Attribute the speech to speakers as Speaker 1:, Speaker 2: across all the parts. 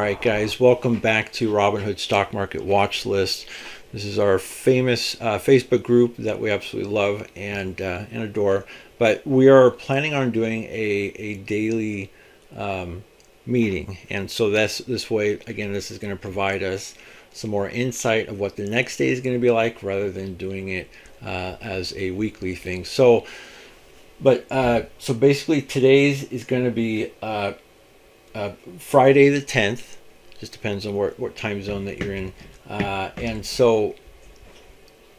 Speaker 1: right, guys, welcome back to Robinhood Stock Market Watch List. This is our famous Facebook group that we absolutely love and adore. But we are planning on doing a daily meeting, and so this way, again, this is going to provide us some more insight of what the next day is going to be like, rather than doing it as a weekly thing. So basically, today's is going to be Friday the 10th. Just depends on what time zone that you're in. And so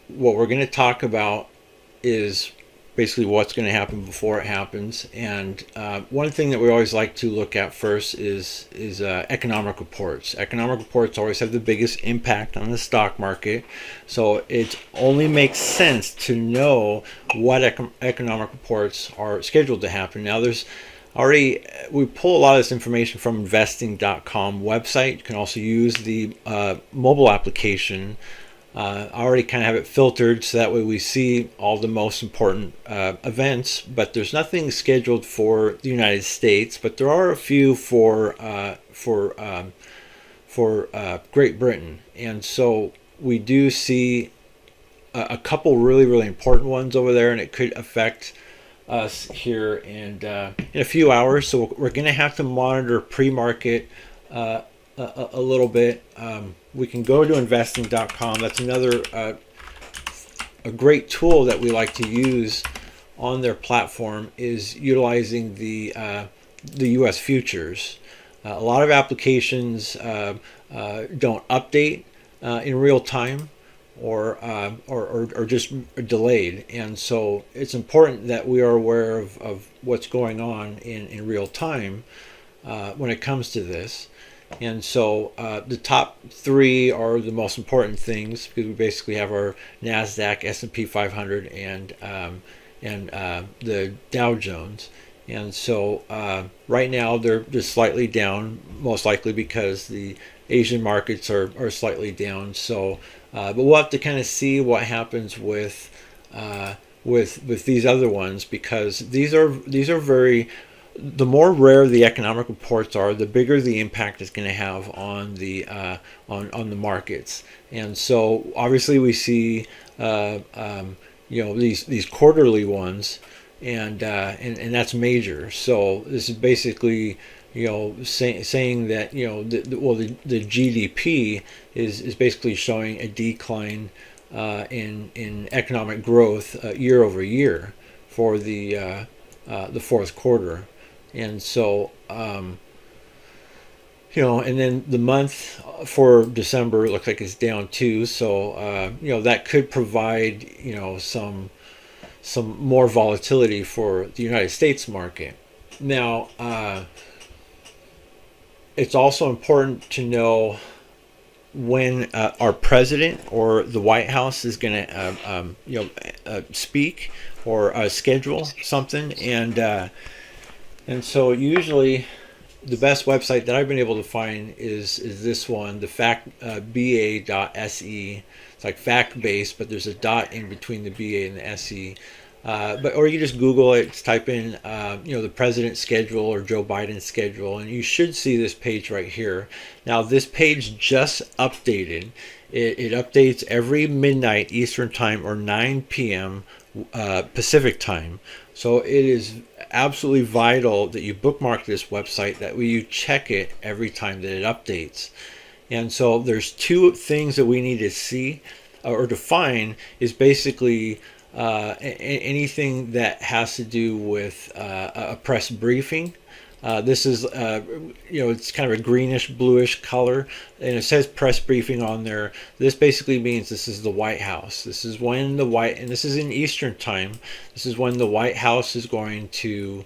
Speaker 1: what we're going to talk about is basically what's going to happen before it happens. And one thing that we always like to look at first is economic reports. Economic reports always have the biggest impact on the stock market. So it only makes sense to know what economic reports are scheduled to happen. Now, we pull a lot of this information from investing.com website. You can also use the mobile application. I already kind of have it filtered so that way we see all the most important events, but there's nothing scheduled for the United States, but there are a few for Great Britain. And so we do see a couple really important ones over there, and it could affect us here in a few hours. So we're going to have to monitor pre-market a little bit. We can go to investing.com. That's another a great tool that we like to use on their platform, is utilizing the U.S. futures. A lot of applications don't update in real time, or just delayed, and so it's important that we are aware of what's going on in real time when it comes to this. And so the top three are the most important things, because we basically have our NASDAQ, S&P 500, and the Dow Jones. And so right now they're just slightly down, most likely because the Asian markets are slightly down. So but we'll have to kind of see what happens with these other ones, because these are very, the more rare the economic reports are, the bigger the impact is going to have on the on the markets. And so obviously we see these quarterly ones, and that's major. So this is basically saying that the GDP is basically showing a decline in economic growth year over year for the fourth quarter. And so and then the month for December looks like it's down too. So that could provide some more volatility for the United States market. Now it's also important to know when our president or the White House is going to speak or schedule something, and so usually the best website that I've been able to find is this one, the ba.se. It's like fact based, but there's a dot in between the BA and the SE. Or you just Google it, type in the president's schedule or Joe Biden's schedule, and you should see this page right here. Now this page just updated. It updates every midnight Eastern time or 9 p.m. Pacific time. So it is absolutely vital that you bookmark this website, that way you check it every time that it updates. And so there's two things that we need to see or define, is basically anything that has to do with a press briefing. This is it's kind of a greenish bluish color, and it says press briefing on there. This basically means this is the White House. This is when and this is in Eastern time. This is when the White House is going to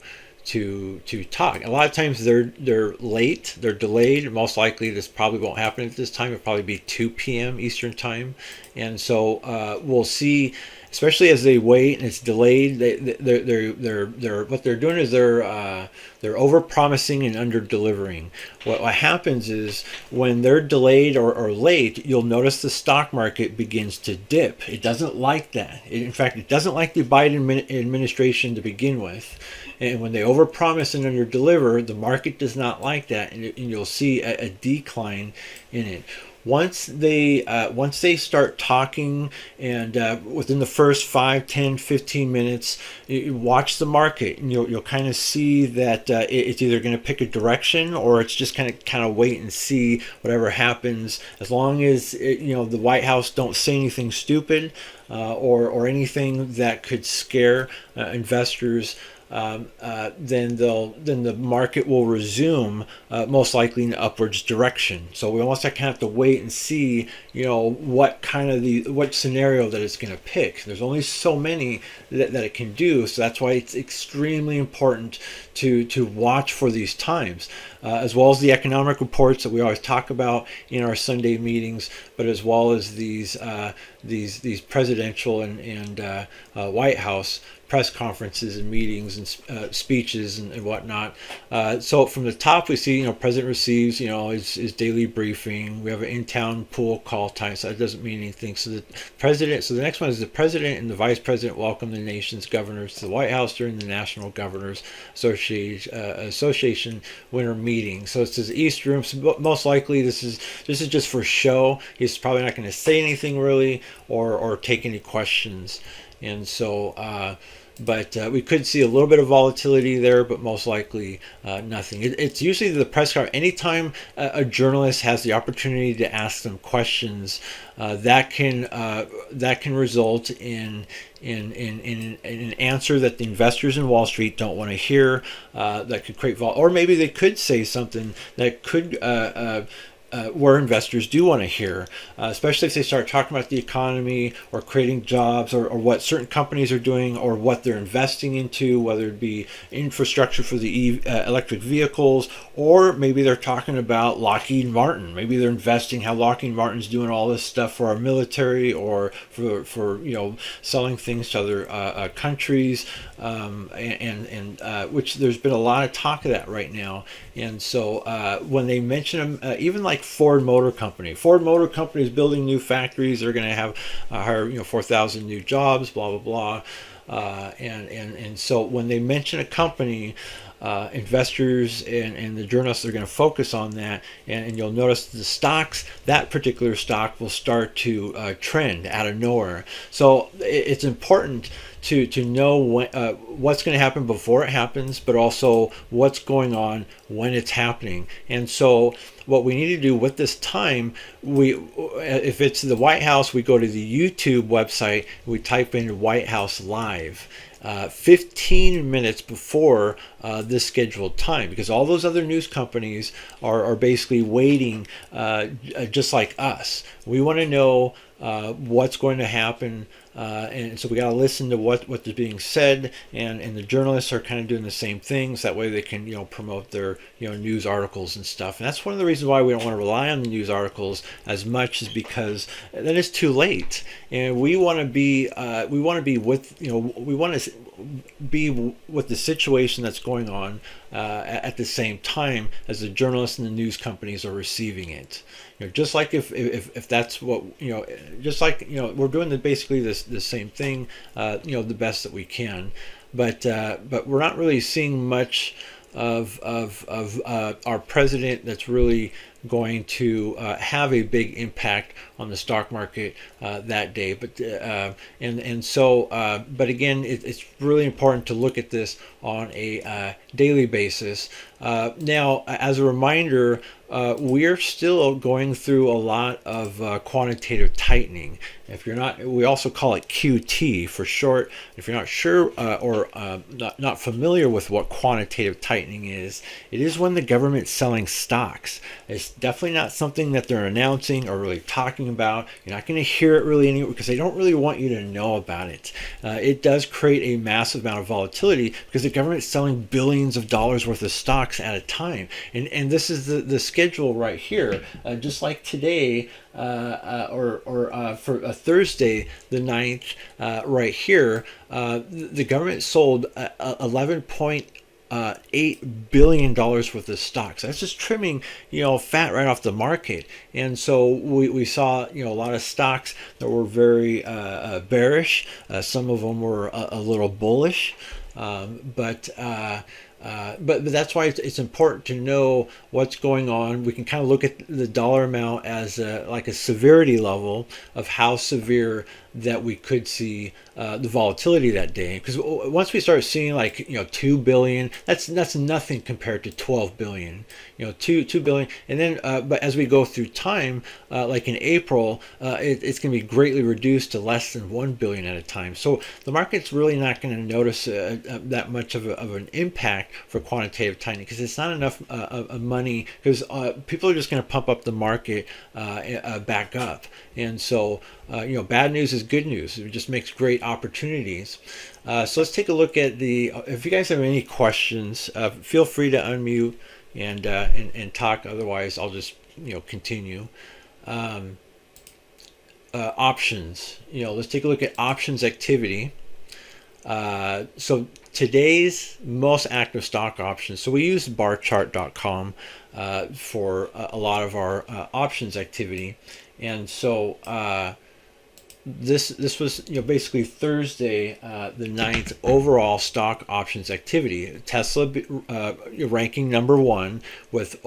Speaker 1: talk. A lot of times they're late, they're delayed. Most likely this probably won't happen at this time. It'll probably be 2 p.m. Eastern time, And so we'll see, especially as they wait and it's delayed. They're what they're doing is they're over promising and under delivering. What happens is when they're delayed or late, you'll notice the stock market begins to dip. It doesn't like that. In fact, it doesn't like the Biden administration to begin with. And when they overpromise and underdeliver, the market does not like that, and you'll see a decline in it. Once they start talking, and within the first 5, 10, 15 minutes, you watch the market, and you'll kind of see that it's either going to pick a direction or it's just kind of wait and see whatever happens. As long as the White House don't say anything stupid or anything that could scare investors. Then the market will resume most likely in upwards direction. So we almost have to wait and see, what scenario that it's going to pick. There's only so many that it can do, so that's why it's extremely important to watch for these times, as well as the economic reports that we always talk about in our Sunday meetings, but as well as these presidential and White House press conferences and meetings and speeches and whatnot. So from the top, we see, President receives, his daily briefing. We have an in-town pool call time, so that doesn't mean anything. So the next one is the president and the vice president welcome the nation's governors to the White House during the National Governors Association winter meeting. So it says East Room. So most likely this is just for show. He's probably not going to say anything really or take any questions. And so, but we could see a little bit of volatility there, but most likely nothing. It's usually the press conference. Anytime a journalist has the opportunity to ask them questions, that can result in an answer that the investors in Wall Street don't want to hear. That could create or maybe they could say something that could. Where investors do want to hear, especially if they start talking about the economy or creating jobs or what certain companies are doing or what they're investing into, whether it be infrastructure for the electric vehicles, or maybe they're talking about Lockheed Martin. Maybe they're investing how Lockheed Martin's doing all this stuff for our military or for selling things to other countries, and which there's been a lot of talk of that right now. And so when they mention them, even like Ford Motor Company is building new factories. They're going to have hire 4,000 new jobs, blah blah blah. And so when they mention a company, investors and the journalists are going to focus on that, and you'll notice the stocks, that particular stock will start to trend out of nowhere. So it's important to know what's going to happen before it happens, but also what's going on when it's happening. And so what we need to do with this time, if it's the White House, we go to the YouTube website, we type in White House Live. 15 minutes before this scheduled time, because all those other news companies are basically waiting just like us. We want to know what's going to happen, and so we got to listen to what is being said, and the journalists are kind of doing the same things. That way they can promote their news articles and stuff. And that's one of the reasons why we don't want to rely on the news articles as much, is because then it's too late, and we want to be with the situation that's going on at the same time as the journalists and the news companies are receiving it. Just like if that's what just like we're doing basically the same thing, the best that we can, but we're not really seeing much of our president that's really going to have a big impact on the stock market that day. But but again, it's really important to look at this on a daily basis. Now, as a reminder, we're still going through a lot of quantitative tightening. If you're not, we also call it QT for short. If you're not sure or not familiar with what quantitative tightening is, it is when the government's selling stocks. It's definitely not something that they're announcing or really talking about. You're not going to hear it really anywhere because they don't really want you to know about it. It does create a massive amount of volatility because the government is selling billions of dollars worth of stocks at a time. And this is the schedule right here. Just like today, for a Thursday, the 9th, right here, the government sold 11.8 billion dollars worth of stocks. That's just trimming, fat right off the market. And so we saw, a lot of stocks that were very bearish. Some of them were a little bullish, but that's why it's important to know what's going on. We can kind of look at the dollar amount as like a severity level of how severe that we could see the volatility that day. Because once we start seeing 2 billion, that's nothing compared to 12 billion. 2 billion, and then but as we go through time, like in April, it's going to be greatly reduced to less than 1 billion at a time. So the market's really not going to notice that much of an impact for quantitative tightening because it's not enough of money, because people are just going to pump up the market back up. And so bad news is good news. It just makes great opportunities. So let's take a look at if you guys have any questions, feel free to unmute and talk. Otherwise, I'll just continue. Options. Let's take a look at options activity. So today's most active stock options. So we use barchart.com for a lot of our options activity, and so this was basically Thursday, the 9th overall stock options activity. Tesla ranking number 1 with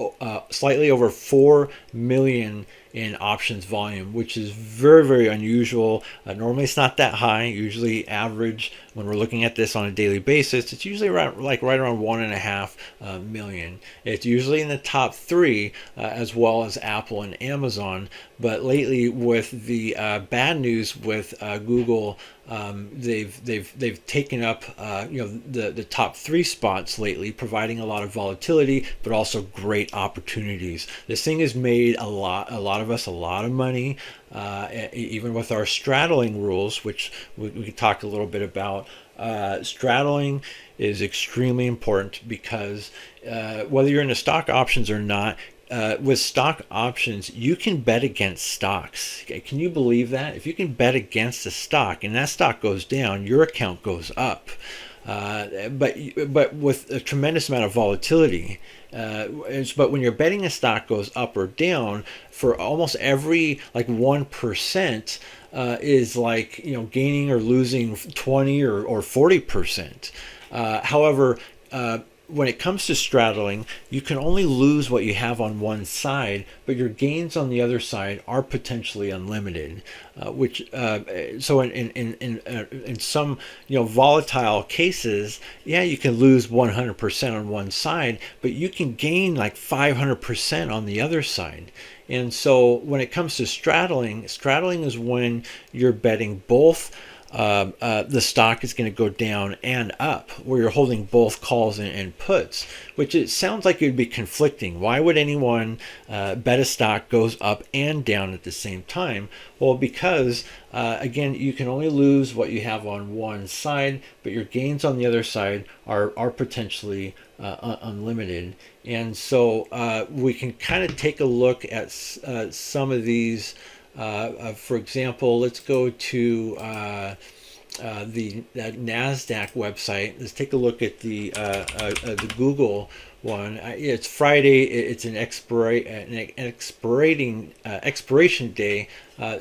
Speaker 1: slightly over 4 million in options volume, which is very, very unusual. Normally it's not that high. Usually average, when we're looking at this on a daily basis, it's usually right around 1.5 million. It's usually in the top 3, as well as Apple and Amazon. But lately, with the bad news with Google, they've taken up the top 3 spots lately, providing a lot of volatility, but also great opportunities. This thing has made a lot of us a lot of money, even with our straddling rules, which we talked a little bit about. Straddling is extremely important because whether you're into stock options or not, with stock options, you can bet against stocks. Can you believe that? If you can bet against a stock and that stock goes down, your account goes up. But with a tremendous amount of volatility. But when you're betting a stock goes up or down, for almost every 1% is gaining or losing 20 or 40%. However, when it comes to straddling, you can only lose what you have on one side, but your gains on the other side are potentially unlimited. So in some volatile cases, you can lose 100% on one side, but you can gain 500% on the other side. And so when it comes to straddling is when you're betting both. The stock is going to go down and up, where you're holding both calls and puts, which it sounds like it would be conflicting. Why would anyone bet a stock goes up and down at the same time? Well, because again, you can only lose what you have on one side, but your gains on the other side are potentially unlimited. And so we can kind of take a look at some of these. For example, let's go to the NASDAQ website. Let's take a look at the Google one. It's Friday. It's an expiration day.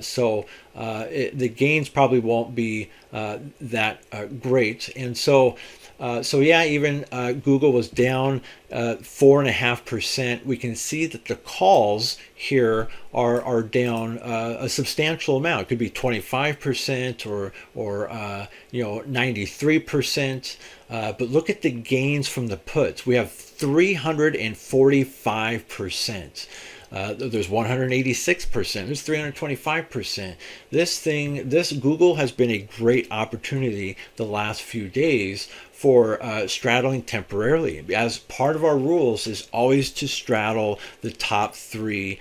Speaker 1: So the gains probably won't be that great. And so even Google was down 4.5%. We can see that the calls here are down a substantial amount. It could be 25% or 93%. But look at the gains from the puts. We have 345%. There's 186%. There's 325%. This Google has been a great opportunity the last few days for straddling temporarily. As part of our rules is always to straddle the top three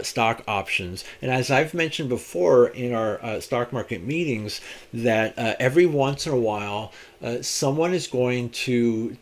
Speaker 1: stock options. And as I've mentioned before in our stock market meetings, that every once in a while, someone is going to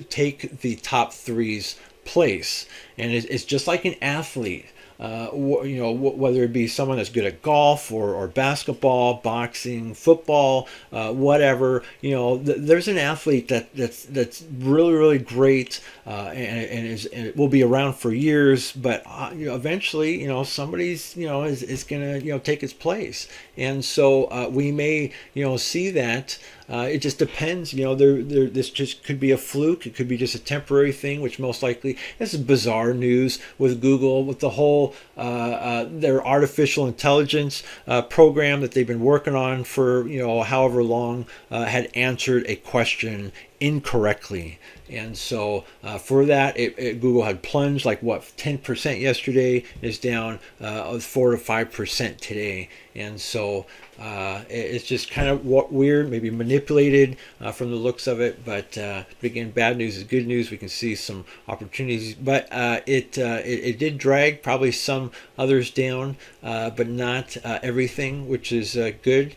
Speaker 1: take the top three's place. And it's just like an athlete. Whether it be someone that's good at golf or basketball, boxing, football, whatever, there's an athlete that's really, really great, and it will be around for years, but eventually, somebody's, is going to, take its place. And so we may, see that. It just depends. This just could be a fluke. It could be just a temporary thing, which most likely this is bizarre news with Google, with the whole their artificial intelligence program that they've been working on for however long had answered a question incorrectly. And so for that, Google had plunged like 10% yesterday, is down 4 to 5% today. And so it's just kind of weird, maybe manipulated from the looks of it. But again, bad news is good news. We can see some opportunities, but it did drag probably some others down, but not everything, which is good.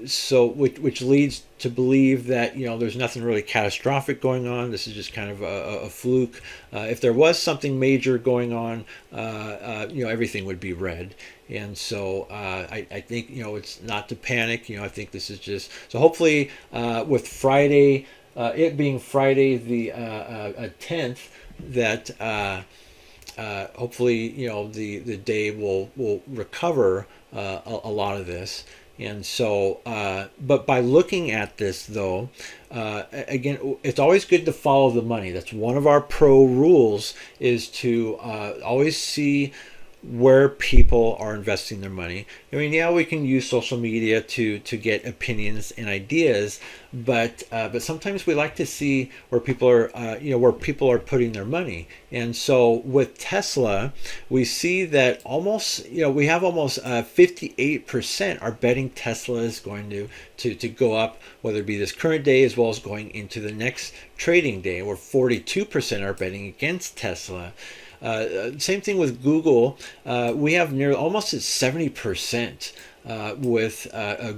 Speaker 1: So which leads to believe that there's nothing really catastrophic going on. This is just kind of a fluke. If there was something major going on, everything would be red. And so I think it's not to panic. I think this is just so. Hopefully, with Friday, it being Friday the 10th, that hopefully the day will recover a lot of this. And so, but by looking at this, though, again, it's always good to follow the money. That's one of our pro rules, is to always see where people are investing their money. I mean, yeah, we can use social media to get opinions and ideas, but sometimes we like to see where people are putting their money. And so with Tesla, we see that we have almost 58% are betting Tesla is going to go up, whether it be this current day as well as going into the next trading day, where 42% are betting against Tesla. Same thing with Google. We have nearly almost at 70% with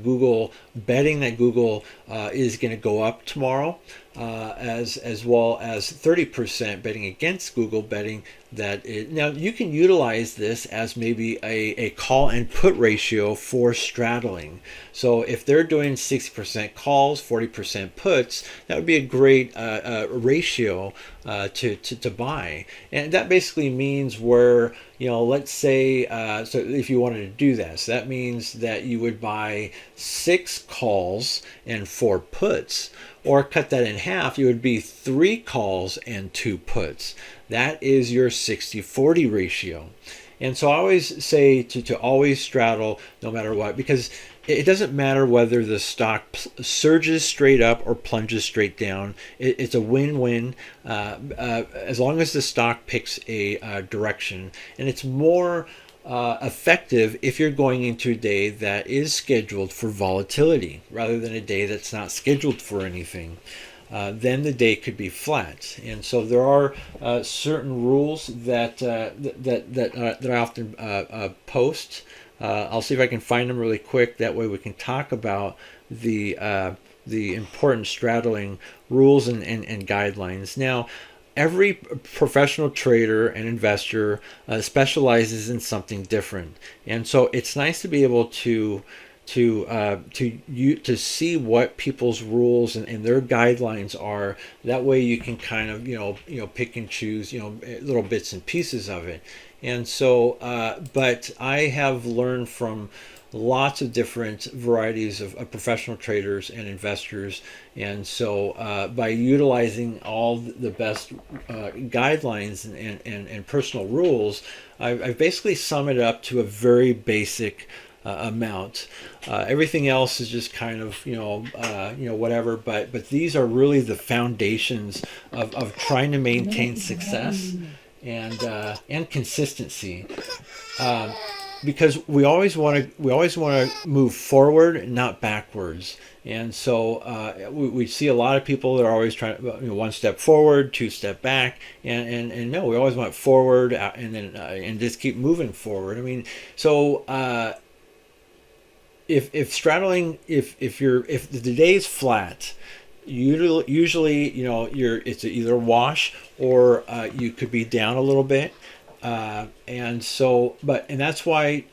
Speaker 1: Google betting that Google is going to go up tomorrow, as well as 30% betting against Google, betting that now you can utilize this as maybe a call and put ratio for straddling. So if they're doing 60% calls, 40% puts, that would be a great ratio to buy. And that basically means where, let's say, so if you wanted to do that, so that means that you would buy 6 calls and 4 puts. Or cut that in half, you would be 3 calls and 2 puts. That is your 60-40 ratio. And so I always say to always straddle no matter what, because it doesn't matter whether the stock surges straight up or plunges straight down. It's a win-win as long as the stock picks a direction. And it's more effective if you're going into a day that is scheduled for volatility rather than a day that's not scheduled for anything. Then the day could be flat. And so there are certain rules that I often post. I'll see if I can find them really quick. That way we can talk about the important straddling rules and guidelines. Now, every professional trader and investor specializes in something different, and so it's nice to be able to see what people's rules and their guidelines are. That way you can kind of pick and choose little bits and pieces of it. And so but I have learned from lots of different varieties of professional traders and investors, and so by utilizing all the best guidelines and personal rules, I've basically summed it up to a very basic amount. Everything else is just kind of whatever, but these are really the foundations of trying to maintain success. and consistency. Because we always want to move forward, not backwards. And so we see a lot of people that are always trying to, one step forward, two step back, and no, we always want forward, and then and just keep moving forward. I mean, so if straddling, if the day is flat, usually it's either wash or you could be down a little bit. And that's why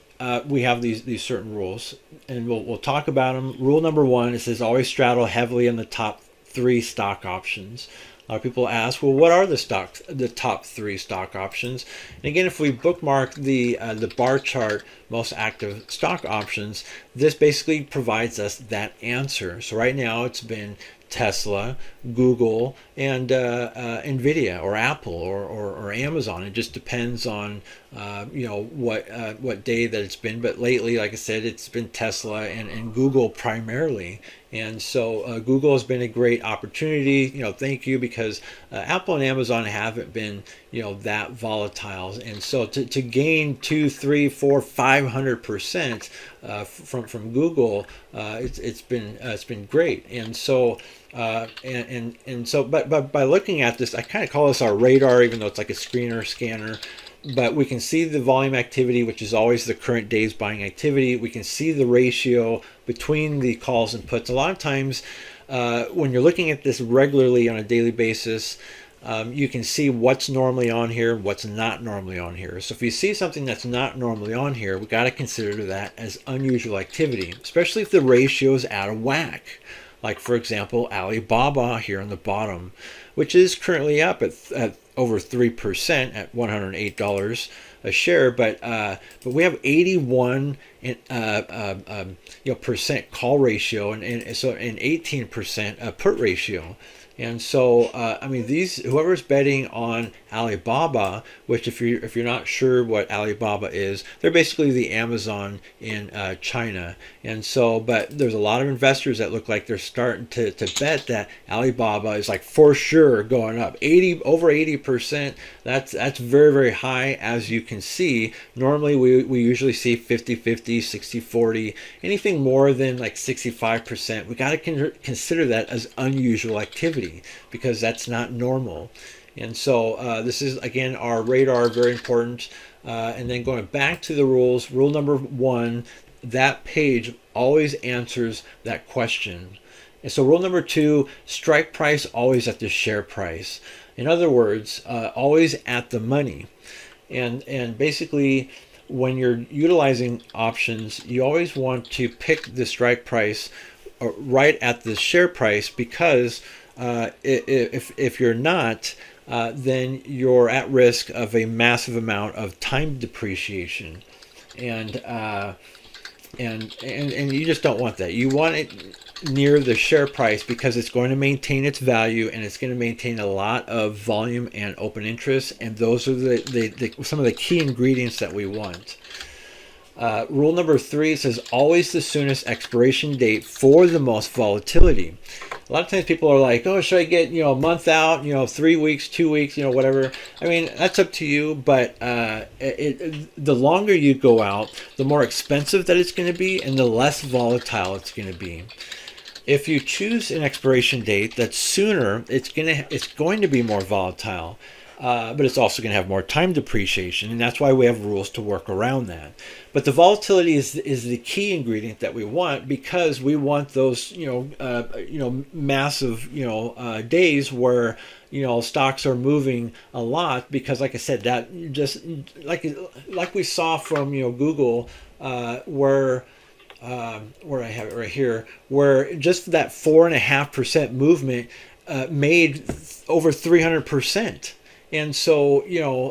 Speaker 1: we have these certain rules, and we'll talk about them. Rule number one, it says always straddle heavily in the top three stock options. A lot of people ask, well, what are the top three stock options? And again, if we bookmark the bar chart, most active stock options, this basically provides us that answer. So right now it's been Tesla, Google, and Nvidia, or Apple, or Amazon. It just depends on what day that it's been. But lately, like I said, it's been Tesla and Google primarily. And so Google has been a great opportunity. Thank you, because Apple and Amazon haven't been that volatile. And so to gain 2, 3, 4, 500% from Google, it's been great. And so but by looking at this, I kind of call this our radar, even though it's like a screener scanner. But we can see the volume activity, which is always the current day's buying activity. We can see the ratio between the calls and puts. A lot of times when you're looking at this regularly on a daily basis, you can see what's normally on here, what's not normally on here. So if you see something that's not normally on here, we got to consider that as unusual activity, especially if the ratio is out of whack. Like, for example, Alibaba here on the bottom, which is currently up at over 3% at $108 a share, but we have 81 percent call ratio and 18% put ratio. And so, I mean, whoever's betting on Alibaba, which if you're not sure what Alibaba is, they're basically the Amazon in China. And so, but there's a lot of investors that look like they're starting to bet that Alibaba is like for sure going up over 80%. That's very, very high, as you can see. Normally we usually see 50-50, 60-40, anything more than like 65%. We got to consider that as unusual activity, because that's not normal. And so this is, again, our radar, very important. And then going back to the rules, rule number one, that page always answers that question. And so rule number two, strike price always at the share price. In other words, always at the money. And basically, when you're utilizing options, you always want to pick the strike price right at the share price, because if you're not, then you're at risk of a massive amount of time depreciation, and you just don't want that. You want it near the share price, because it's going to maintain its value, and it's going to maintain a lot of volume and open interest, and those are some of the key ingredients that we want. Rule number three says always the soonest expiration date for the most volatility. A lot of times people are like, oh, should I get a month out, 3 weeks, 2 weeks, whatever. I mean, that's up to you, but the longer you go out, the more expensive that it's going to be, and the less volatile it's going to be. If you choose an expiration date that's sooner, it's going to be more volatile. But it's also going to have more time depreciation, and that's why we have rules to work around that. But the volatility is the key ingredient that we want, because we want those massive days where stocks are moving a lot, because like I said, that just like we saw from Google, where I have it right here, where just that 4.5% movement made over 300%. And so,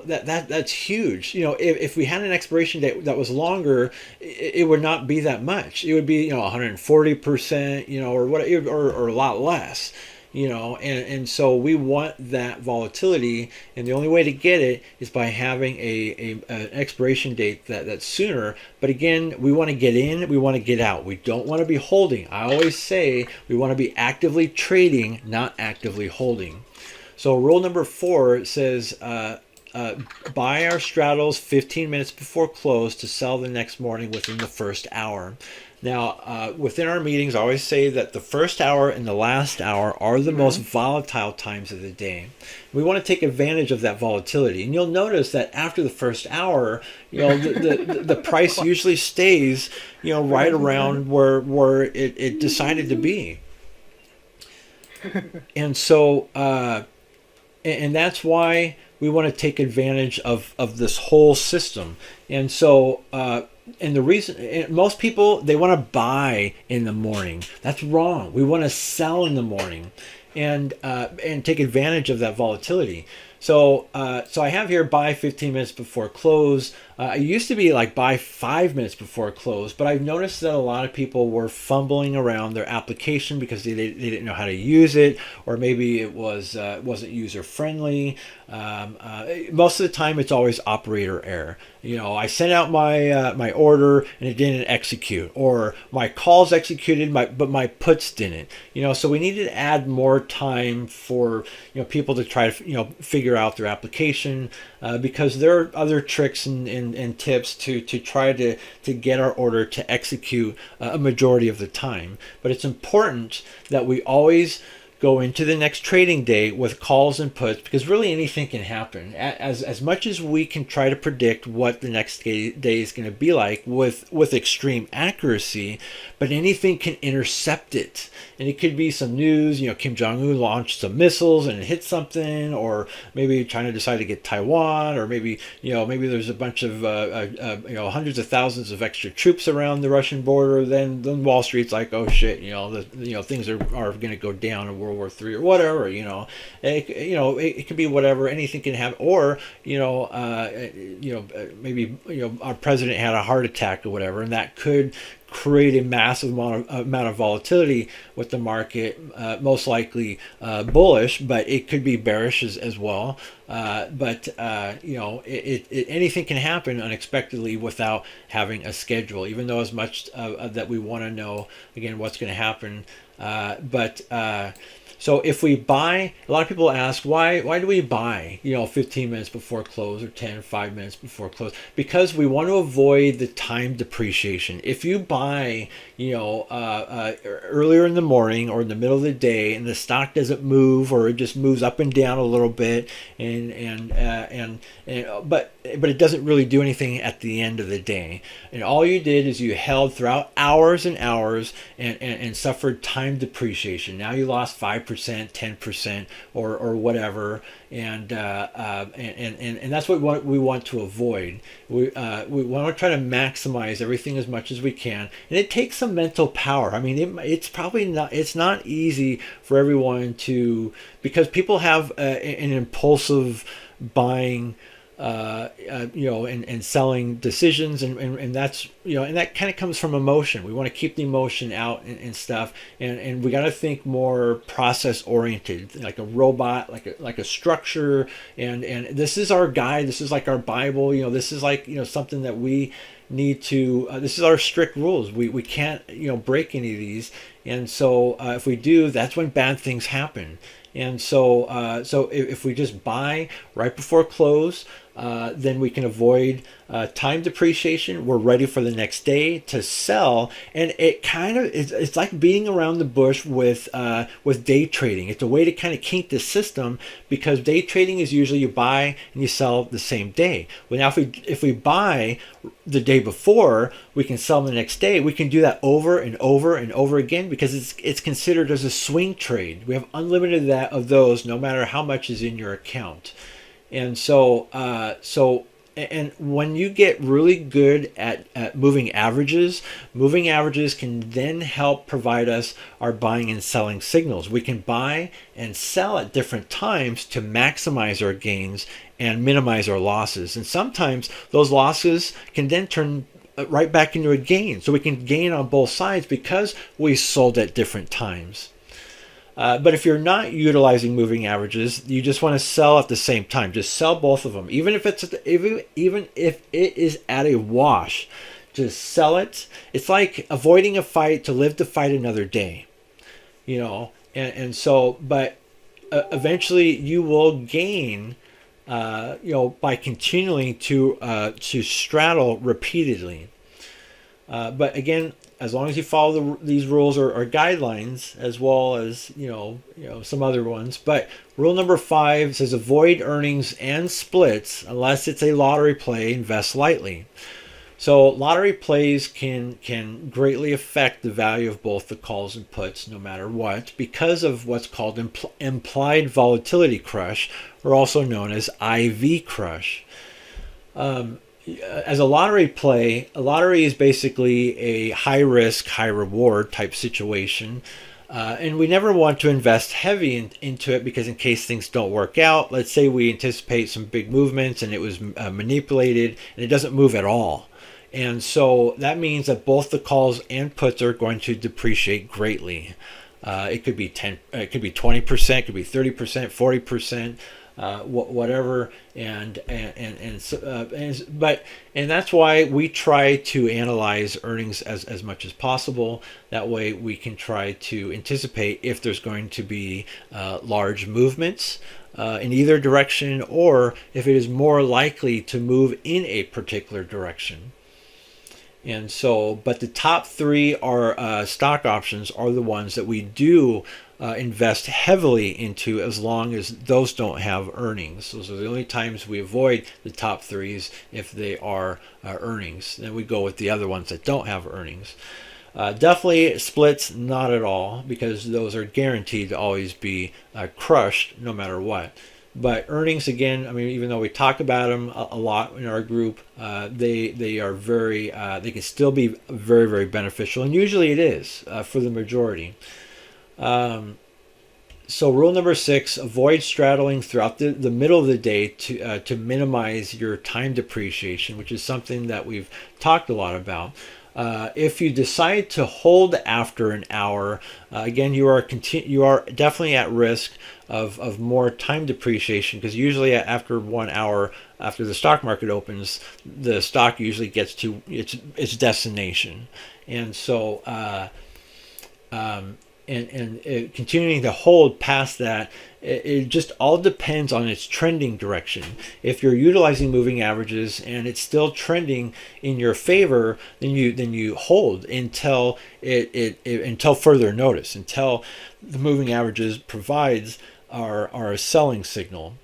Speaker 1: that's huge. If we had an expiration date that was longer, it would not be that much. It would be, 140%, or whatever, or a lot less, and so we want that volatility. And the only way to get it is by having an expiration date that's sooner. But again, we want to get in, we want to get out. We don't want to be holding. I always say we want to be actively trading, not actively holding. So rule number four says buy our straddles 15 minutes before close to sell the next morning within the first hour. Now, within our meetings, I always say that the first hour and the last hour are the most volatile times of the day. We want to take advantage of that volatility. And you'll notice that after the first hour, the price usually stays, right around where it decided to be. And so, and that's why we want to take advantage of this whole system. And so, and the reason, most people, they want to buy in the morning. That's wrong. We want to sell in the morning and take advantage of that volatility. So I have here buy 15 minutes before close. It used to be like buy 5 minutes before close, but I've noticed that a lot of people were fumbling around their application because they didn't know how to use it, or maybe it wasn't user friendly. Most of the time, it's always operator error. I sent out my order and it didn't execute, or my calls executed, but my puts didn't. So we needed to add more time for people to try to figure out their application, because there are other tricks and tips to try to get our order to execute a majority of the time. But it's important that we always go into the next trading day with calls and puts, because really anything can happen. As much as we can try to predict what the next day is going to be like with extreme accuracy, but anything can intercept it. And it could be some news, Kim Jong-un launched some missiles and it hit something, or maybe China decided to get Taiwan, or maybe there's a bunch of hundreds of thousands of extra troops around the Russian border. Then Wall Street's like, oh shit, things are going to go down in World War III or whatever. It could be whatever. Anything can happen, or maybe our president had a heart attack or whatever, and that could create a massive amount of volatility with the market, most likely bullish, but it could be bearish as well. Anything can happen unexpectedly without having a schedule, even though as much that we want to know, again, what's going to happen. So if we buy, a lot of people ask, why do we buy, 15 minutes before close, or 10 or 5 minutes before close? Because we want to avoid the time depreciation. If you buy, earlier in the morning or in the middle of the day, and the stock doesn't move, or it just moves up and down a little bit, but it doesn't really do anything at the end of the day. And all you did is you held throughout hours and hours and suffered time depreciation. Now you lost 5%, 10%, or whatever, and that's what we want to avoid. We want to try to maximize everything as much as we can, and it takes some mental power. I mean, it's not easy for everyone to, because people have an impulsive buying and selling decisions, and that's and that kind of comes from emotion. We want to keep the emotion out and stuff, and we got to think more process oriented, like a robot, like a structure, and this is our guide. This is like our Bible. This is like something that we need to. This is our strict rules. We can't break any of these, and so if we do, that's when bad things happen. And so if we just buy right before close, then we can avoid time depreciation. We're ready for the next day to sell, and it's like beating around the bush with day trading. It's a way to kind of kink the system, because day trading is usually you buy and you sell the same day. Well, now if we buy the day before, we can sell the next day. We can do that over and over and over again, because it's considered as a swing trade. We have unlimited of those, no matter how much is in your account. And and when you get really good at moving averages can then help provide us our buying and selling signals. We can buy and sell at different times to maximize our gains and minimize our losses. And sometimes those losses can then turn right back into a gain. So we can gain on both sides because we sold at different times. But if you're not utilizing moving averages, you just want to sell at the same time. Just sell both of them, even if it is at a wash. Just sell it. It's like avoiding a fight to live to fight another day, but eventually you will gain by continuing to straddle repeatedly. But again, as long as you follow these rules or guidelines, as well as some other ones. But rule number 5 says avoid earnings and splits unless it's a lottery play. Invest lightly. So lottery plays can greatly affect the value of both the calls and puts, no matter what, because of what's called implied volatility crush, or also known as IV crush. As a lottery play, a lottery is basically a high risk, high reward type situation. And we never want to invest heavy into it, because in case things don't work out, let's say we anticipate some big movements and it was manipulated and it doesn't move at all. And so that means that both the calls and puts are going to depreciate greatly. It could be 10, it could be 20%, it could be 30%, 40%. Whatever, and that's why we try to analyze earnings as much as possible. That way we can try to anticipate if there's going to be large movements in either direction, or if it is more likely to move in a particular direction. And so, but the top 3 are stock options are the ones that we do invest heavily into, as long as those don't have earnings. Those are the only times we avoid the top 3s if they are earnings. Then we go with the other ones that don't have earnings. Definitely splits, not at all, because those are guaranteed to always be crushed no matter what. But earnings, again, I mean, even though we talk about them a lot in our group, they are very, they can still be very, very beneficial, and usually it is for the majority. So rule number 6, avoid straddling throughout the middle of the day to minimize your time depreciation, which is something that we've talked a lot about. If you decide to hold after an hour, again, you are definitely at risk of more time depreciation, because usually after 1 hour after the stock market opens, the stock usually gets to its destination, and so continuing to hold past that, it just all depends on its trending direction. If you're utilizing moving averages and it's still trending in your favor, then you hold until until further notice, until the moving averages provides our selling signal.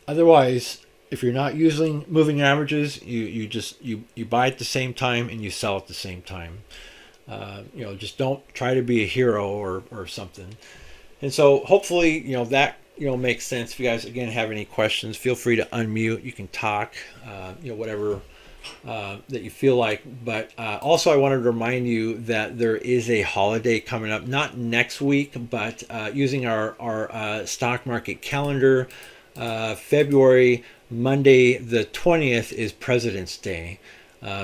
Speaker 1: Otherwise, if you're not using moving averages, you buy at the same time and you sell at the same time. Just don't try to be a hero or something. And so hopefully, that, makes sense. If you guys, again, have any questions, feel free to unmute. You can talk, whatever that you feel like. But also, I wanted to remind you that there is a holiday coming up, not next week, but using our stock market calendar, February, Monday the 20th is President's Day.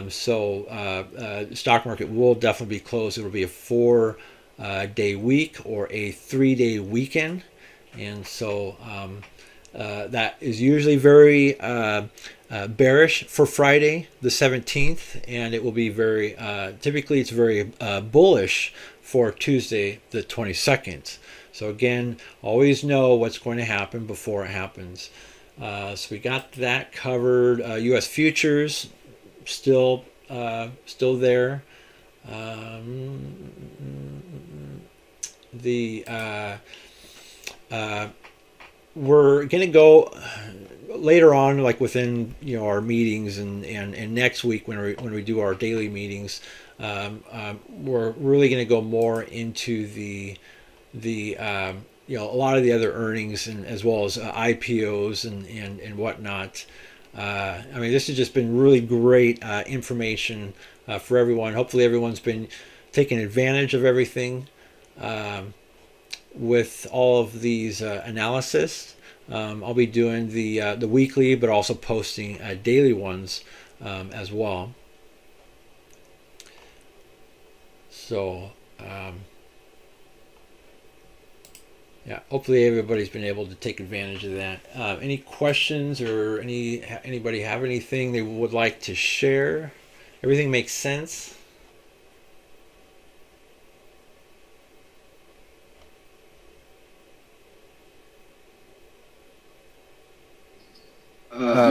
Speaker 1: So stock market will definitely be closed. It will be a 4-day week or a 3-day weekend. And so that is usually very bearish for Friday the 17th, and it will be very, typically it's very bullish for Tuesday the 22nd. So again, always know what's going to happen before it happens. So we got that covered. U.S. futures still there. We're gonna go later on, like within our meetings, and next week when we do our daily meetings, we're really gonna go more into the a lot of the other earnings, and as well as IPOs and whatnot. I mean, this has just been really great information for everyone. Hopefully everyone's been taking advantage of everything with all of these analysis. I'll be doing the weekly, but also posting daily ones as well. So yeah, hopefully everybody's been able to take advantage of that. Any questions, or anybody have anything they would like to share? Everything makes sense?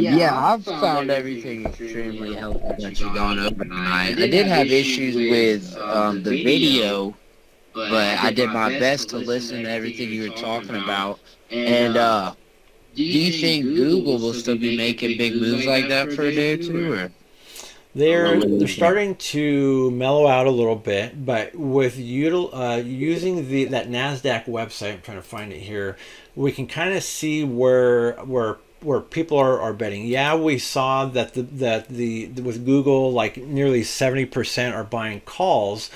Speaker 2: Yeah, I've found everything extremely helpful that you've gone over tonight. I did have issues with the video, but I did my best to listen to everything you were talking about. And do you think Google will still be making big moves like that for a day or two, or
Speaker 1: They're starting to mellow out a little bit, but with using the that Nasdaq website, I'm trying to find it here. We can kind of see where people are betting. Yeah, we saw that the with Google, like nearly 70% are buying calls,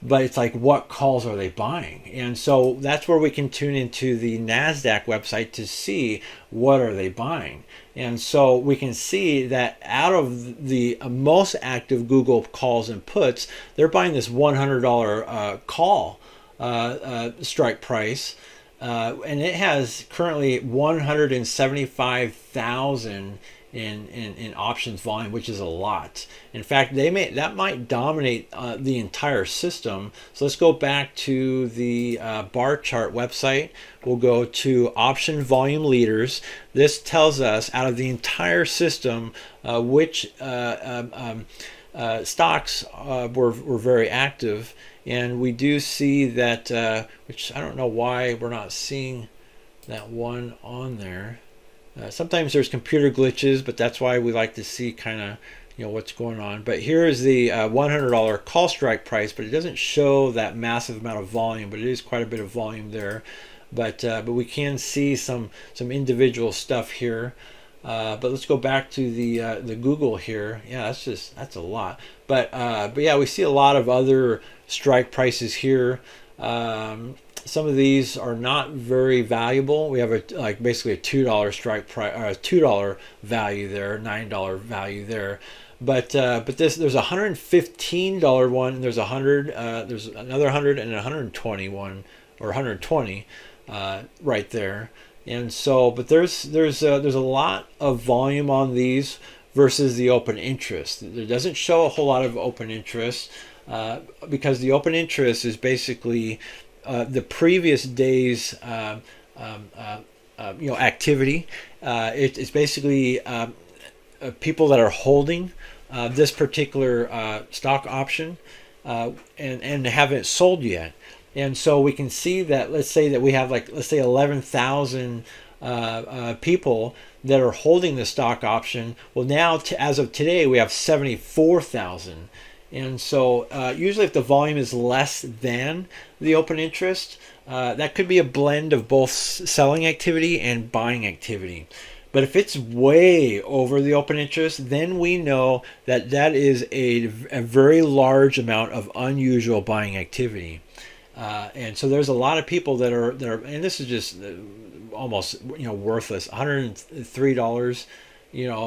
Speaker 1: but it's like, what calls are they buying? And so that's where we can tune into the Nasdaq website to see what are they buying. And so we can see that out of the most active Google calls and puts, they're buying this $100 call strike price. And it has currently 175,000 in options volume, which is a lot. In fact, that might dominate the entire system. So let's go back to the bar chart website. We'll go to option volume leaders. This tells us out of the entire system which stocks were very active. And we do see that, which I don't know why we're not seeing that one on there. Sometimes there's computer glitches, but that's why we like to see kind of what's going on. But here is the $100 call strike price, but it doesn't show that massive amount of volume, but it is quite a bit of volume there. But we can see some individual stuff here. But let's go back to the Google here. Yeah, that's a lot. But yeah, we see a lot of other strike prices here. Some of these are not very valuable. We have basically a $2 strike price, or a $2 value there, $9 value there. But there's a $115 one. There's there's another 100 and a 120 one, or 120 right there. And so, but there's a lot of volume on these versus the open interest. It doesn't show a whole lot of open interest because the open interest is basically the previous day's activity. It's basically people that are holding this particular stock option and haven't sold yet. And so we can see that, let's say that we have 11,000 people that are holding the stock option. Well, now as of today, we have 74,000. And so usually if the volume is less than the open interest, that could be a blend of both selling activity and buying activity. But if it's way over the open interest, then we know that that is a very large amount of unusual buying activity. And so there's a lot of people that are, and this is just almost worthless. $103,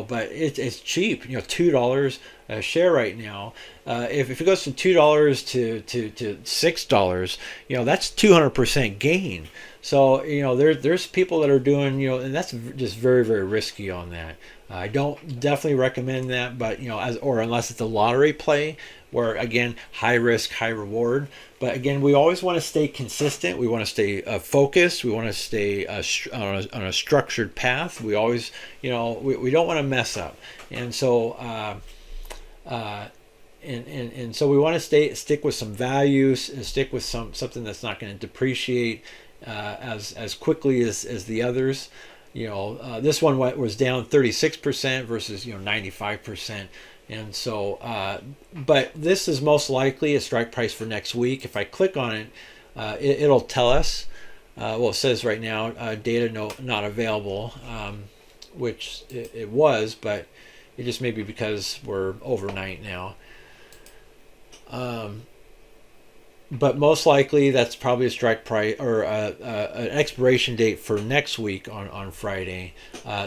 Speaker 1: but it's cheap. $2 a share right now. If it goes from $2 to $6, that's 200% gain. So there's people that are doing and that's just very, very risky on that. I don't definitely recommend that, but unless it's a lottery play, where again, high risk, high reward. But again, we always want to stay consistent. We want to stay focused. We want to stay on a structured path. We always, we don't want to mess up. And so, and so we want to stick with some values and stick with something that's not going to depreciate as quickly as the others. This one was down 36% versus 95%. And so, but this is most likely a strike price for next week. If I click on it, it'll tell us. It says right now, data not available, which it was, but it just may be because we're overnight now. But most likely that's probably a strike price or an expiration date for next week on Friday.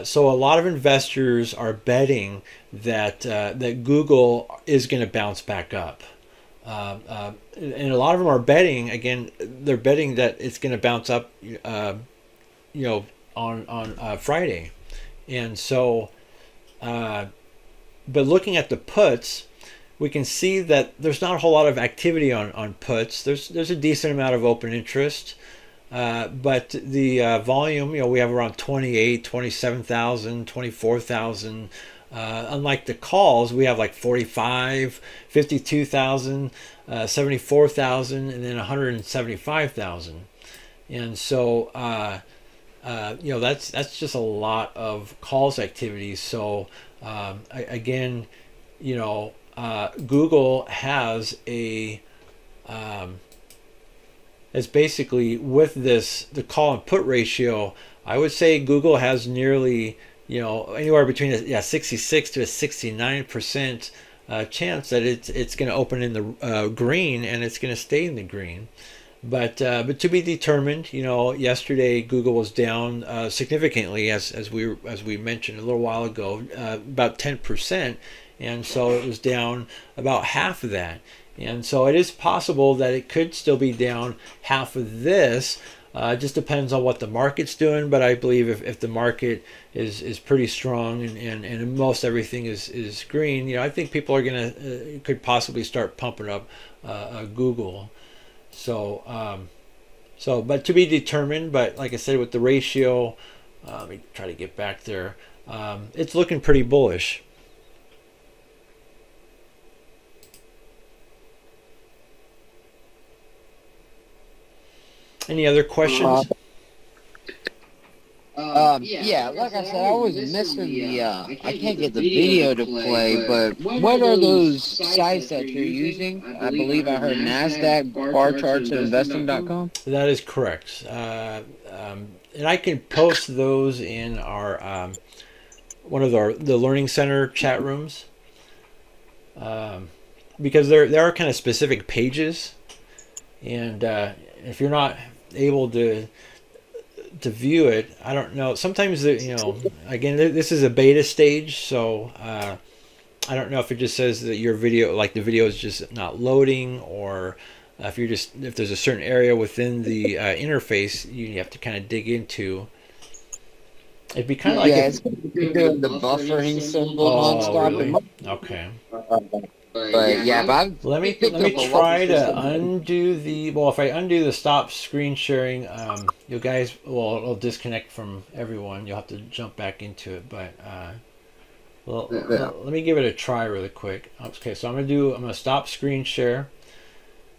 Speaker 1: So a lot of investors are betting that Google is going to bounce back up. And a lot of them are betting, again, they're betting that it's going to bounce up, on Friday. And so, but looking at the puts, we can see that there's not a whole lot of activity on puts. There's a decent amount of open interest. But the volume, we have around 28, 27,000, 24,000. Unlike the calls, we have like 45, 52,000, 74,000, and then 175,000. And so, that's just a lot of calls activity. So, again, Google has is basically with the call and put ratio. I would say Google has nearly anywhere between a 66 to a 69% chance that it's going to open in the green, and it's going to stay in the green. But to be determined. Yesterday Google was down significantly, as we mentioned a little while ago, about 10%, and so it was down about half of that. And so it is possible that it could still be down half of this. It just depends on what the market's doing, but I believe if the market is pretty strong and most everything is green, I think people are could possibly start pumping up Google. So, but to be determined. But like I said, with the ratio, let me try to get back there. It's looking pretty bullish. Any other questions?
Speaker 2: Yeah, like I said, I was missing I can't get the video to play, but what are those sites that you're using? I believe I heard NASDAQ, bar charts, and investing.com.
Speaker 1: That is correct. And I can post those in our one of the Learning Center chat rooms, because there are kind of specific pages, and if you're not able to view it, I don't know. Sometimes again, this is a beta stage, so I don't know if it just says that your video, like the video, is just not loading, or if there's a certain area within the interface you have to kind of dig into. It'd be kind of like
Speaker 2: it's doing the buffering symbol nonstop.
Speaker 1: Really? Okay.
Speaker 2: But
Speaker 1: let me try to undo if I undo the stop screen sharing, you guys it'll disconnect from everyone. You'll have to jump back into it, but let me give it a try really quick. Okay, so I'm gonna stop screen share.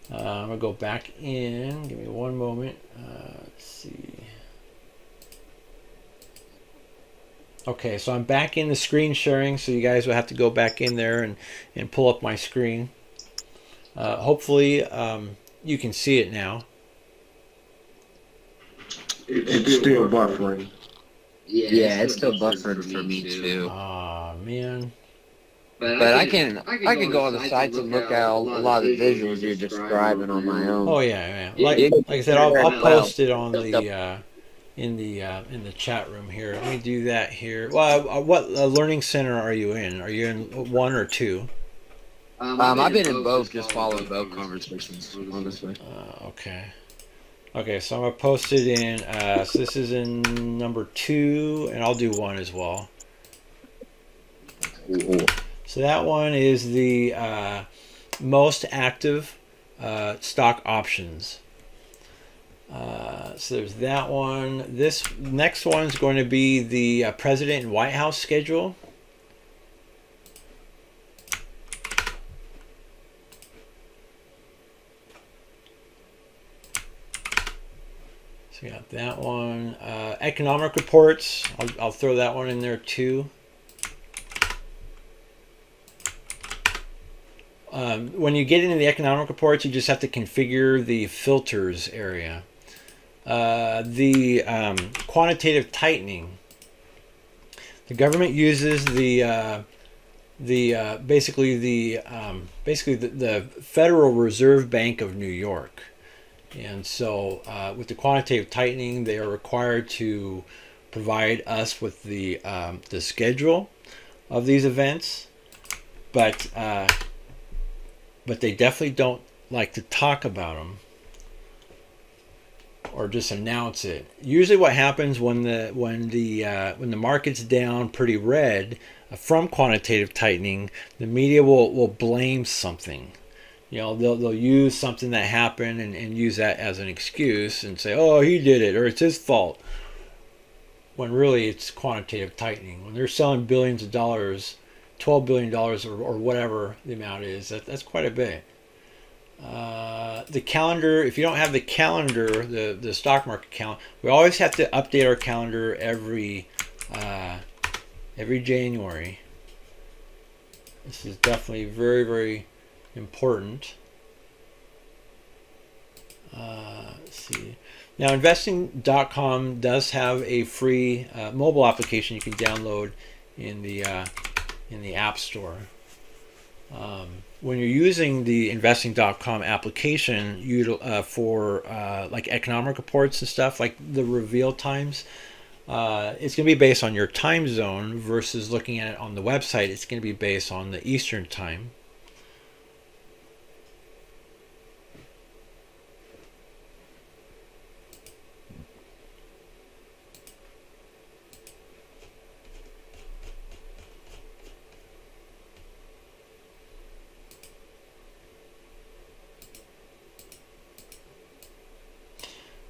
Speaker 1: I'm gonna go back in. Give me one moment. Let's see. Okay, so I'm back in the screen sharing, so you guys will have to go back in there and pull up my screen. Hopefully you can see it now.
Speaker 3: It's still buffering.
Speaker 2: Yeah, it's still buffering for me too.
Speaker 1: Aw, man.
Speaker 2: But I can go on the sites and look at a lot of the visuals you're describing on my own.
Speaker 1: Oh yeah. Like I said, I'll post it on the in the chat room here. Let me do that here. Well, what Learning Center are you in? Are you in 1 or 2?
Speaker 2: I've been in both, just following both conversations, honestly.
Speaker 1: Okay, so I'm gonna post it in. So this is in number 2, and I'll do 1 as well.
Speaker 2: Ooh.
Speaker 1: So that one is the most active stock options. So there's that one. This next one is going to be the President and White House schedule. So we got that one. Economic reports. I'll throw that one in there too. When you get into the economic reports, you just have to configure the filters area. The quantitative tightening. The government uses the Federal Reserve Bank of New York, and so with the quantitative tightening, they are required to provide us with the schedule of these events, but they definitely don't like to talk about them or just announce it. Usually what happens when the market's down pretty red from quantitative tightening, the media will blame something. they'll use something that happened and use that as an excuse and say, oh, he did it, or it's his fault. When really it's quantitative tightening. When they're selling billions of dollars, $12 billion or whatever the amount is, that's quite a bit. The calendar, if you don't have the calendar, the stock market calendar, we always have to update our calendar every January. This is definitely very, very important. Let's see. Now, investing.com does have a free mobile application you can download in the App Store. When you're using the investing.com application for like economic reports and stuff, like the reveal times, it's going to be based on your time zone versus looking at it on the website. It's going to be based on the Eastern time.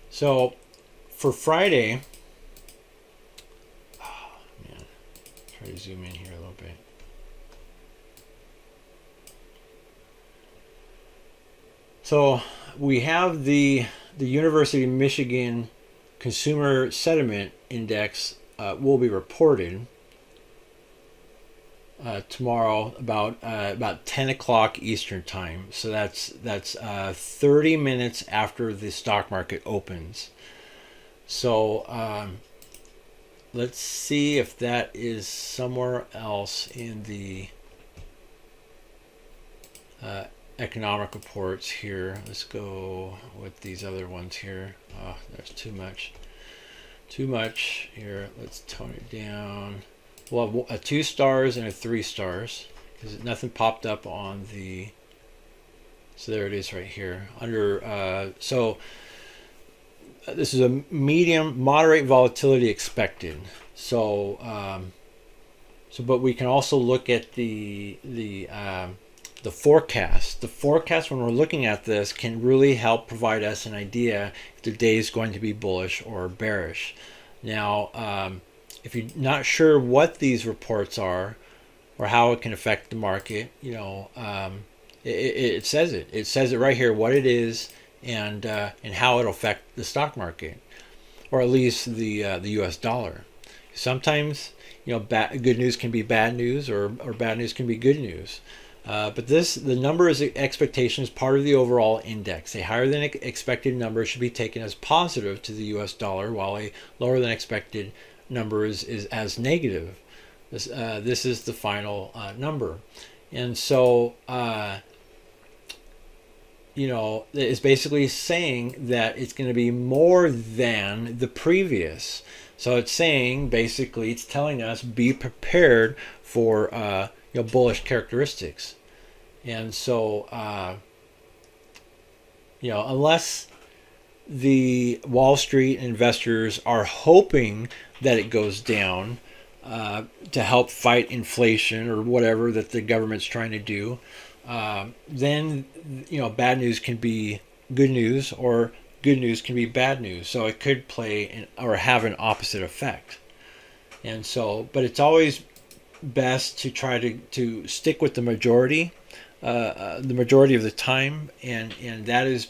Speaker 1: So for Friday, try to zoom in here a little bit. So we have the University of Michigan Consumer Sentiment Index will be reported tomorrow about 10 o'clock Eastern time. So that's 30 minutes after the stock market opens. So let's see if that is somewhere else in the economic reports here. Let's go with these other ones here. Oh, there's too much here. Let's tone it down. We'll have a 2 stars and a 3 stars because nothing popped up on the. So there it is right here under. This is a medium, moderate volatility expected. So, but we can also look at the forecast. The forecast, when we're looking at this, can really help provide us an idea if the day is going to be bullish or bearish. Now, if you're not sure what these reports are or how it can affect the market, it says it. It says it right here, what it is and how it'll affect the stock market, or at least the U.S. dollar. Sometimes, good news can be bad news, or bad news can be good news. But the number is expectation is part of the overall index. A higher than expected number should be taken as positive to the U.S. dollar, while a lower than expected number is as negative. This is the final number, and so it's basically saying that it's going to be more than the previous. So it's saying basically it's telling us be prepared for bullish characteristics, and so unless the Wall Street investors are hoping that it goes down to help fight inflation or whatever that the government's trying to do, then bad news can be good news or good news can be bad news. So it could play or have an opposite effect. And so, but it's always best to try to stick with the majority of the time, and that is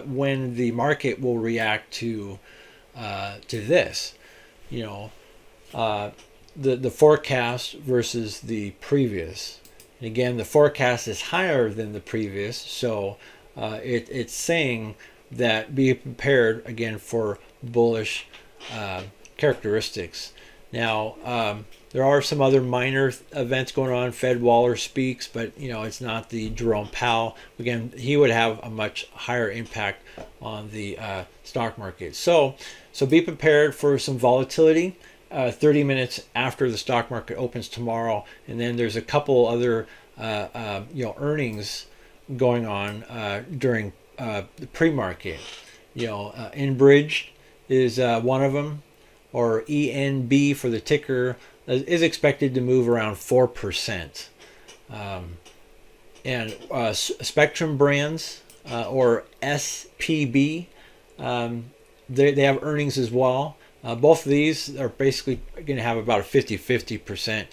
Speaker 1: when the market will react to this, the forecast versus the previous. And again, the forecast is higher than the previous, so it's saying that be prepared again for bullish characteristics. Now, there are some other minor events going on. Fed Waller speaks, but it's not the Jerome Powell. Again, he would have a much higher impact on the stock market. So be prepared for some volatility 30 minutes after the stock market opens tomorrow, and then there's a couple other earnings going on during the pre-market. Enbridge is one of them, or ENB for the ticker, is expected to move around 4%. and Spectrum Brands, or SPB, they have earnings as well. Both of these are basically going to have about a 50-50%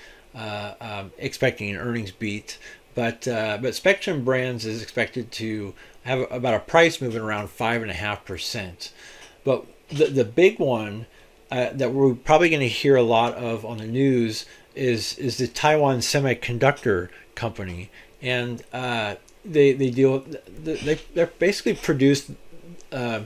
Speaker 1: expecting an earnings beat. But Spectrum Brands is expected to have about a price moving around 5.5%. But the big one that we're probably going to hear a lot of on the news is the Taiwan Semiconductor Company, and they basically produce the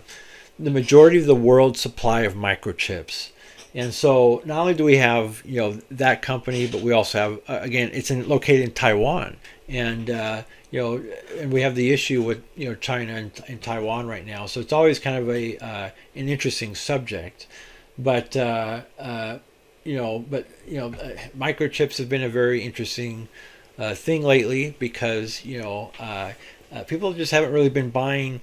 Speaker 1: majority of the world's supply of microchips. And so not only do we have that company, but we also have again it's located in Taiwan, and and we have the issue with China and Taiwan right now. So it's always kind of an interesting subject, but microchips have been a very interesting thing lately because people just haven't really been buying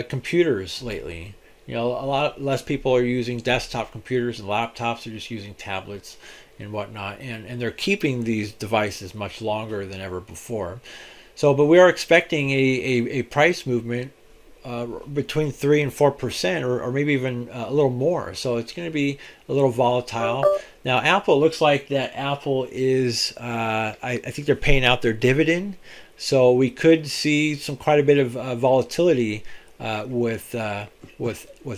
Speaker 1: computers lately. A lot less people are using desktop computers and laptops. They're just using tablets and whatnot, and they're keeping these devices much longer than ever before. So, but we are expecting a price movement between 3 and 4%, or maybe even a little more. So it's going to be a little volatile. Now, Apple looks like that Apple is, I think they're paying out their dividend. So we could see quite a bit of volatility with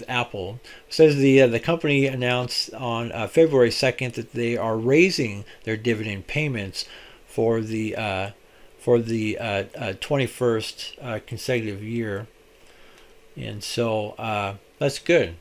Speaker 1: Apple. It says the company announced on February 2nd that they are raising their dividend payments for the 21st consecutive year, and so that's good.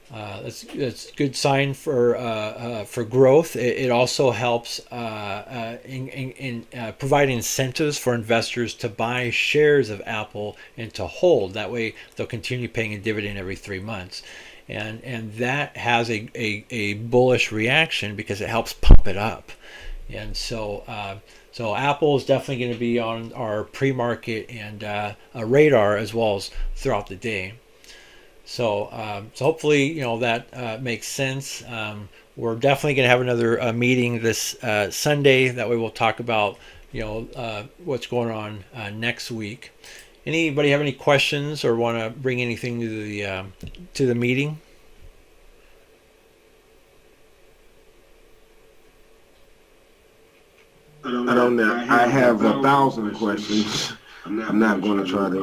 Speaker 1: That's a good sign for growth. It also helps in provide incentives for investors to buy shares of Apple and to hold. That way, they'll continue paying a dividend every 3 months, and that has a bullish reaction because it helps pump it up, and so. So Apple is definitely going to be on our pre-market and radar as well as throughout the day. So hopefully that makes sense. We're definitely going to have another meeting this Sunday. That way we'll talk about what's going on next week. Anybody have any questions or want to bring anything to the meeting?
Speaker 3: I don't know. I have 1,000 questions. I'm not going to try to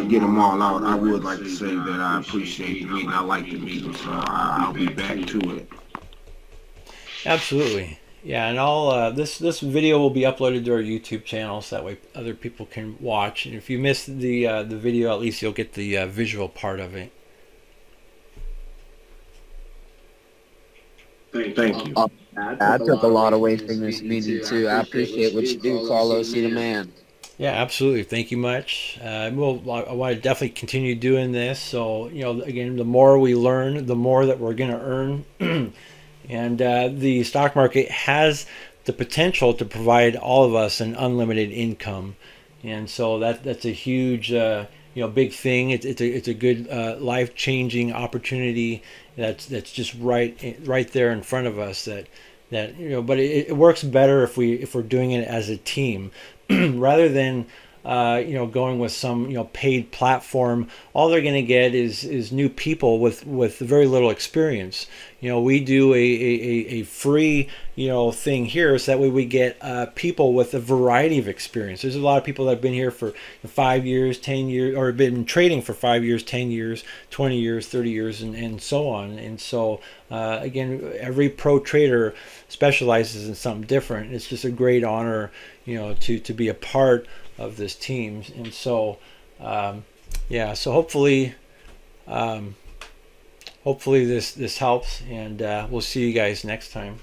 Speaker 3: get them all out. I would like to say that I appreciate the meeting. I like the meeting, so I'll be back to it.
Speaker 1: Absolutely. Yeah, and all this video will be uploaded to our YouTube channel, so that way other people can watch. And if you missed the video, at least you'll get the visual part of it.
Speaker 3: Thank you.
Speaker 2: I took a lot away from this meeting too. I appreciate what you do, Carlos. You're the man.
Speaker 1: Yeah, absolutely. Thank you much. I want to definitely continue doing this. So, again, the more we learn, the more that we're going to earn. And the stock market has the potential to provide all of us an unlimited income. And so that's a huge, big thing. It's a good life-changing opportunity that's just right there in front of us. But it works better if we're doing it as a team rather than going with some paid platform. All they're going to get is new people with very little experience. We do a free thing here, so that way we get people with a variety of experience. There's a lot of people that have been here for 5 years, 10 years, or been trading for 5 years, 10 years, 20 years, 30 years, and so on. And so again, every pro trader specializes in something different. It's just a great honor to be a part of this team. And so so hopefully this helps, and we'll see you guys next time.